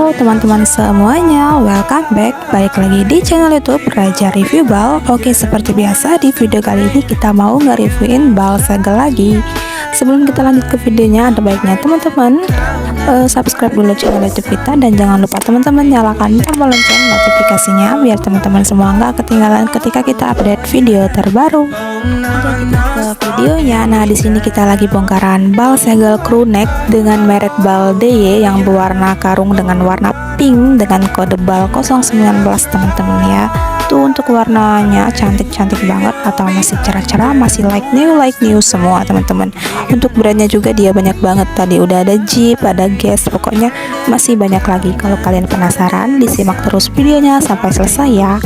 Halo teman-teman semuanya, welcome back. Balik lagi di channel YouTube Raja Review Bal. Oke, seperti biasa di video kali ini kita mau nge-reviewin bal segel lagi. Sebelum kita lanjut ke videonya, ada baiknya teman-teman subscribe dulu channel YouTube kita, dan jangan lupa teman-teman nyalakan tombol lonceng notifikasinya biar teman-teman semua nggak ketinggalan ketika kita update video terbaru. Kita ke videonya. Nah, di sini kita lagi bongkaran bal segel crew neck dengan merek bal DY yang berwarna karung dengan warna pink dengan kode bal 019 teman-teman ya. Tuh untuk warnanya cantik-cantik banget, atau masih cerah-cerah, masih like new semua teman-teman. Untuk brandnya juga dia banyak banget, tadi udah ada Jeep, ada Guess, pokoknya masih banyak lagi. Kalau kalian penasaran, disimak terus videonya sampai selesai ya.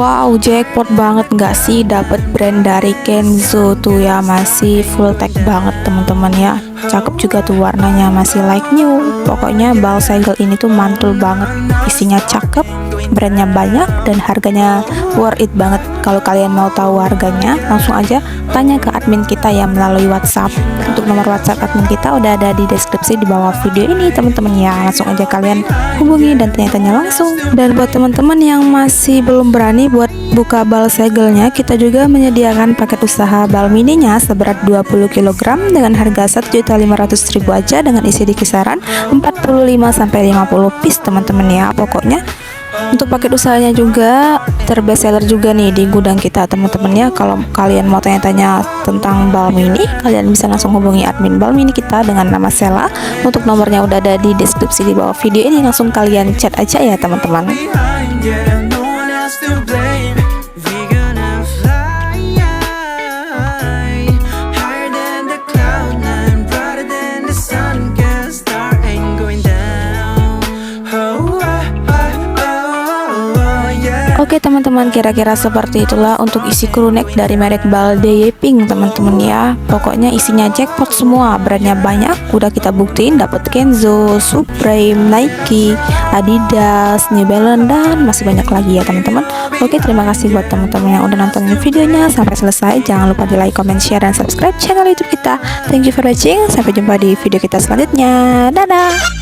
Wow, jackpot banget nggak sih dapet brand dari Kenzo tuh ya, masih full tag banget teman-teman ya. Cakep juga tuh warnanya, masih like new. Pokoknya bal segel ini tuh mantul banget, isinya cakep, brandnya banyak, dan harganya worth it banget. Kalau kalian mau tahu harganya, langsung aja tanya ke admin kita ya melalui WhatsApp. Untuk nomor WhatsApp admin kita udah ada di deskripsi di bawah video ini teman-teman ya. Langsung aja kalian hubungi dan tanya-tanya langsung. Dan buat teman-teman yang masih belum berani buat buka bal segelnya, kita juga menyediakan paket usaha bal mininya seberat 20 kg dengan harga 1.500.000 aja, dengan isi di kisaran 45-50 piece teman-teman ya. Pokoknya untuk paket usahanya juga terbest seller juga nih di gudang kita teman-teman ya. Kalau kalian mau tanya-tanya tentang bal mini, kalian bisa langsung hubungi admin bal mini kita dengan nama Sela. Untuk nomornya udah ada di deskripsi di bawah video ini, langsung kalian chat aja ya teman-teman. Oke teman-teman, kira-kira seperti itulah untuk isi crew neck dari merek bal DY Pink teman-teman ya. Pokoknya isinya jackpot semua, brandnya banyak, udah kita buktiin dapet Kenzo, Supreme, Nike, Adidas, New Balance, dan masih banyak lagi ya teman-teman. Oke, terima kasih buat teman-teman yang udah nonton videonya sampai selesai. Jangan lupa di like, comment, share, dan subscribe channel YouTube kita. Thank you for watching, sampai jumpa di video kita selanjutnya. Dadah.